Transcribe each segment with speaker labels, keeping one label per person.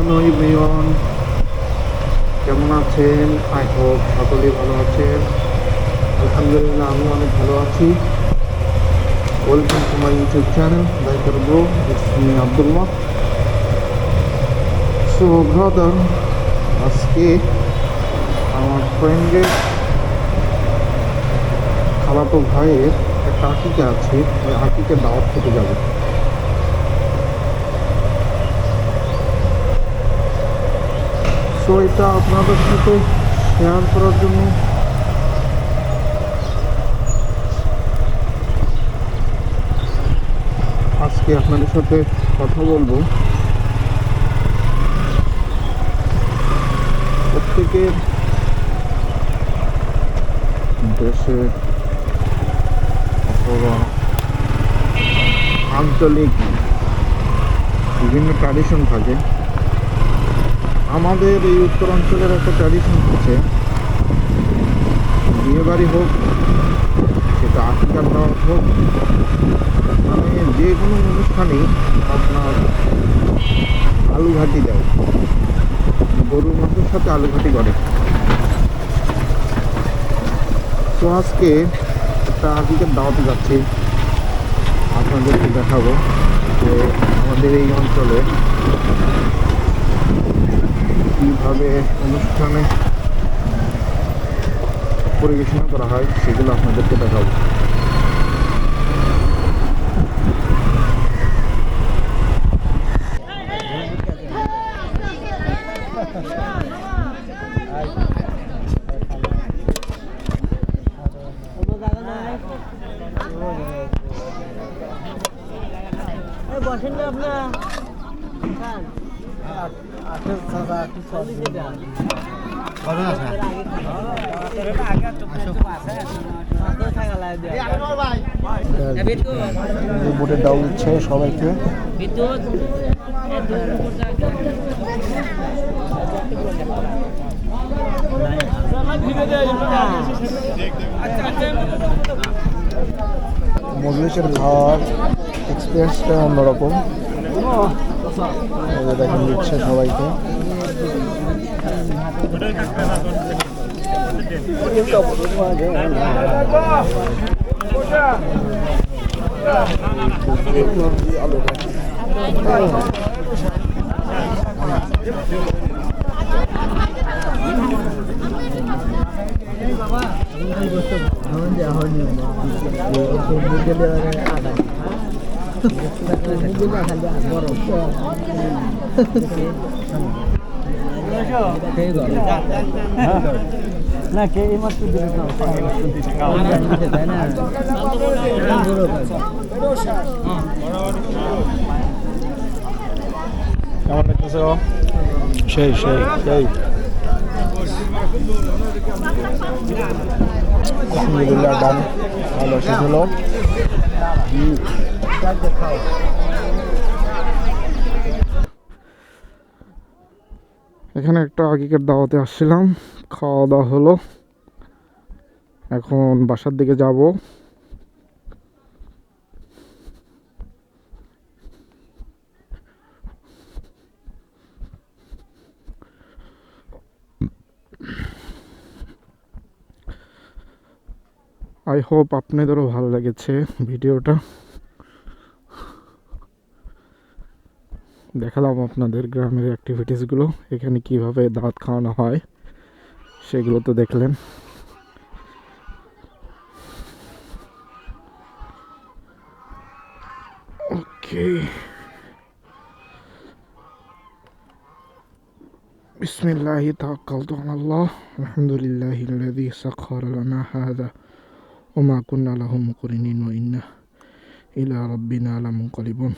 Speaker 1: Hello everyone, কেমন আছেন? I hope সকলেই ভালো আছেন। আলহামদুলিল্লাহ, আমি অনেক ভালো আছি। Welcome to my YouTube channel biker bro, it's me Abdullah. So brother, আজকে আমার ফ্রেন্ডের খালাতো ভাইয়ের একটা আকিকা আছে, ওই আকিকে দাওয়াত খেতে যাবে। তো এটা আপনাদের সাথে শেয়ার করার জন্য আজকে আপনাদের সাথে কথা বলবো। প্রত্যেকের দেশে অথবা আঞ্চলিক বিভিন্ন ট্র্যাডিশন থাকে। আমাদের এই উত্তরাঞ্চলের একটা ট্র্যাডিশন হচ্ছে, বিয়েবাড়ি হোক, সেটা আকিকার দাওয়াত হোক, মানে যে কোনো অনুষ্ঠানেই আপনার আলু ঘাটি দেয়, গরুর মাংসের সাথে আলু ঘাটি করে। তো আজকে একটা আকিকার দাওয়াতে যাচ্ছি, আপনাদেরকে দেখাবো যে আমাদের এই অঞ্চলে কীভাবে অনুষ্ঠানে পরিবেশনা করা হয়, সেগুলো আপনাদেরকে দেখাবো।
Speaker 2: বসেন না আপনার
Speaker 1: বোটের ডাউন দিচ্ছে সবাইকে। মজলিসের ঘর এক্সপিরিয়েন্সটা অন্যরকম। দেখেন দিচ্ছে সবাইকে।
Speaker 2: না কে মাত্র দিলে
Speaker 1: কেমন লাগতেছে? সেই সেই সেই আলহামদুলিল্লাহ, ডান, ভালো শেষ হলো। এখানে একটা আকিকার দাওয়াতে আসছিলাম, খাওয়া দাওয়া হলো, এখন বাসার দিকে যাব। আই হোপ আপনাদেরও ভালো লেগেছে ভিডিওটা। দেখালাম আপনাদের গ্রামের অ্যাক্টিভিটিসগুলো, এখানে কিভাবে দাওয়াত খাওয়ানো হয় সেগুলো তো দেখলেন। ওকে, বিসমিল্লাহি তাওয়াক্কালতু আলাল্লাহ, আলহামদুলিল্লাহিল্লাযী সাখখারা লানা হাযা ওয়া মা কুন্না লাহু মুকরিনিন ওয়া ইন্না ইলা রাব্বিনা লামুনকালিবুন।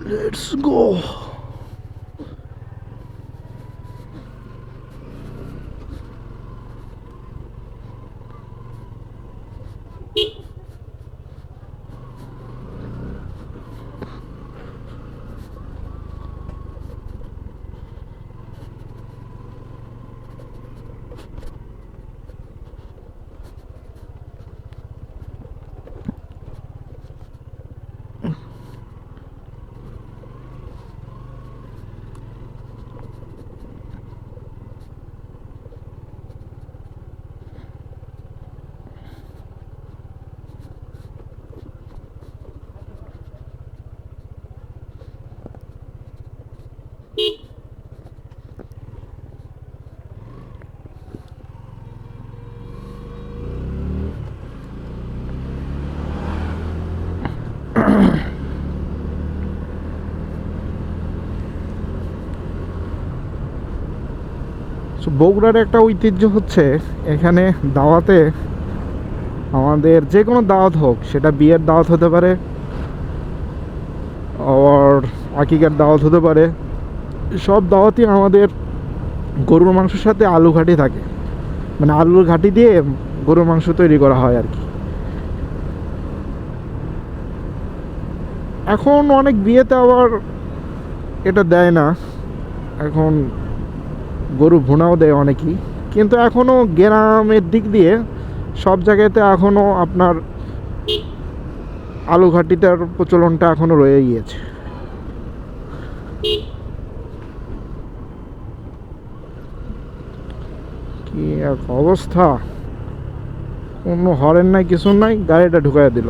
Speaker 1: Let's go. বগুড়ার একটা ঐতিহ্য হচ্ছে এখানে দাওয়াতে আমাদের যে কোনো দাওয়াত হোক, সেটা বিয়ের দাওয়াত হতে পারে, আর আকিকার দাওয়াত হতে পারে, সব দাওয়াতই আমাদের গরুর মাংসের সাথে আলু ঘাটি থাকে। মানে আলুর ঘাটি দিয়ে গরুর মাংস তৈরি করা হয় আর কি। এখন অনেক বিয়েতে আবার এটা দেয় না, এখন গরু ভুনাও দেয় অনেকেই, কিন্তু এখনও গ্রামের দিক দিয়ে সব জায়গাতে এখনও আপনার আলু ঘাটিটার প্রচলনটা এখনও রয়ে গিয়েছে। কি এক অবস্থা, কোনো হরেন নাই, কিছু নাই, গাড়িটা ঢুকাই দিল।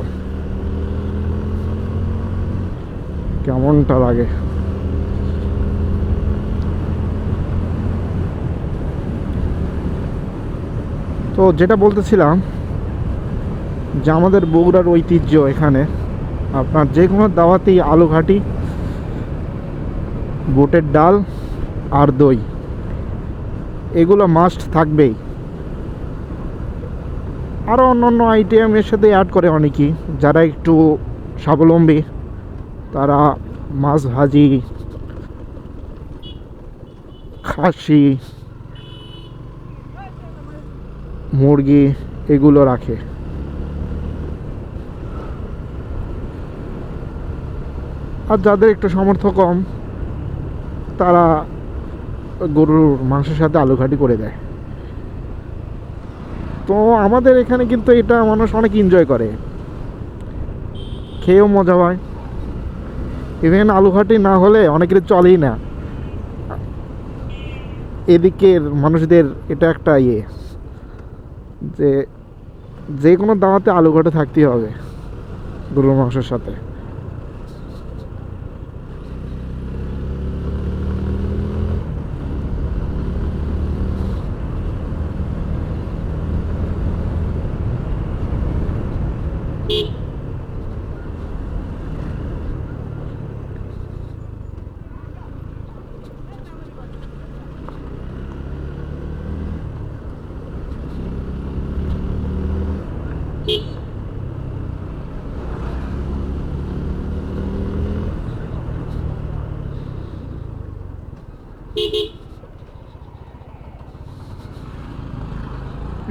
Speaker 1: কেমনটা লাগে। তো যেটা বলতেছিলাম যে আমাদের বগুড়ার ঐতিহ্য এখানে আপনার যে কোনো দাওয়াতেই আলু ঘাটি, বুটের ডাল আর দই, এগুলো মাস্ট থাকবেই। আরও অন্যান্য আইটেম এর সাথে অ্যাড করে অনেকেই, যারা একটু স্বাবলম্বী তারা মাছ ভাজি, খাসি, মুরগি এগুলো রাখে। আর যাদের একটু সামর্থ্য কম তারা গরুর মাংসের সাথে আলু ঘাটি করে দেয়। তো আমাদের এখানে কিন্তু এটা মানুষ অনেক এনজয় করে, খেয়েও মজা পায়। ইভেন আলু ঘাটি না হলে অনেকের চলেই না। এদিকের মানুষদের এটা একটা যে যে কোনো দাওয়াতে আলু ঘাটি থাকতেই হবে গরুর মাংসের সাথে।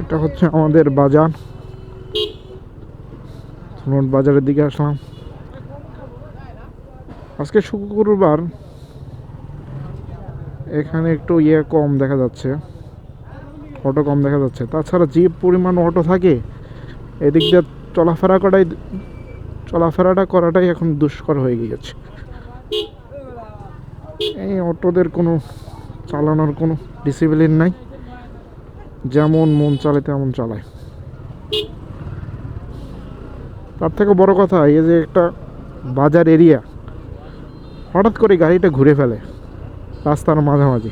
Speaker 1: এটা হচ্ছে আমাদের বাজার, রোড বাজারের দিকে আসলাম। আজকে শুক্রবার, এখানে একটু কম দেখা যাচ্ছে, অটো কম দেখা যাচ্ছে। তাছাড়া যে পরিমাণ অটো থাকে এদিক দিয়ে চলাফেরাটা করাটাই এখন দুষ্কর হয়ে গিয়েছে। এই অটোদের কোনো চালানোর কোনো ডিসিপ্লিন নাই, যেমন মন চালে তেমন চালায়। তার থেকে বড় কথা এই যে একটা বাজার এরিয়া, হঠাৎ করে গাড়িটা ঘুরে ফেলে রাস্তার মাঝামাঝি।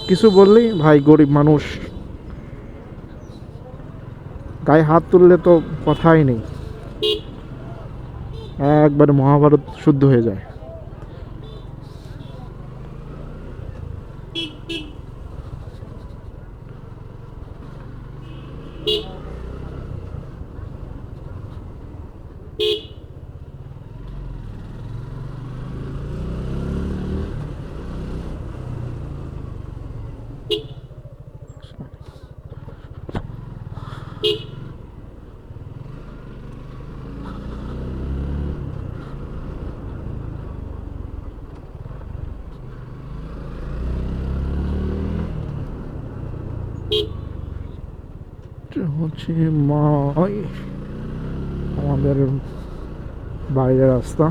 Speaker 1: কিছু বললেই ভাই গরিব মানুষ, গায়ে হাত তুললে তো কথাই নেই, একবারে মহাভারত শুদ্ধ হয়ে যায়। হচ্ছে আমাদের বাইরের রাস্তা।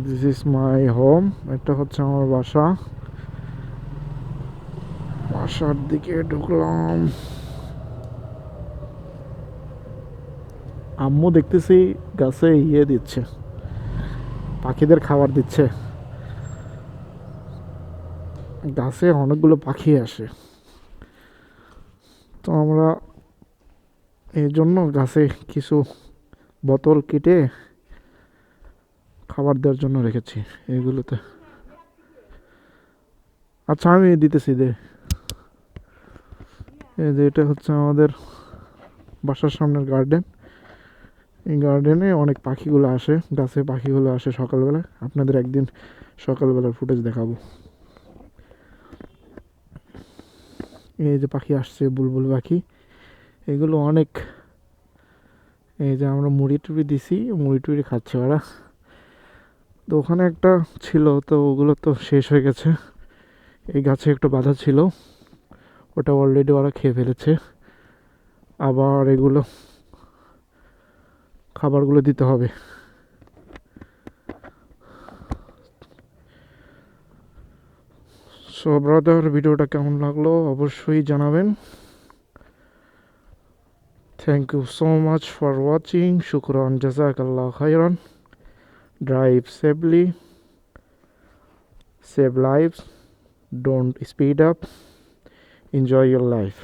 Speaker 1: This is my home. এটা হচ্ছে আমার বাসা। বাসার দিকে ঢুকলাম।
Speaker 3: আম্মু দেখতেছি গাছে দিচ্ছে, পাখিদের খাবার দিচ্ছে। গাছে অনেকগুলো পাখি আসে, তো আমরা এই জন্য গাছে কিছু বোতল কেটে খাবার দেওয়ার জন্য রেখেছি এগুলোতে। আচ্ছা আমি দিতেছি দে। এই যে এটা হচ্ছে আমাদের বাসার সামনের গার্ডেন। এই গার্ডেনে অনেক পাখিগুলো আসে, গাছে পাখিগুলো আসে সকালবেলা। আপনাদের একদিন সকালবেলার ফুটেজ দেখাবো। এই যে পাখি আসছে, বুলবুল পাখি, এগুলো অনেক। এই যে আমরা মুড়ি টুড়ি দিছি, মুড়ি টুড়ি খাচ্ছে ওরা। তো ওখানে একটা ছিল, তো ওগুলো তো শেষ হয়ে গেছে। এই গাছে একটু বাধা ছিল, ওটা অলরেডি ওরা খেয়ে ফেলেছে। আবার এগুলো খাবারগুলো দিতে হবে। সো ব্রাদার, ভিডিওটা কেমন লাগলো অবশ্যই জানাবেন। Thank you so much for watching. শুকরান, জাজাকাল্লাহ খাইরান। Drive safely, save lives, don't speed up, enjoy your life.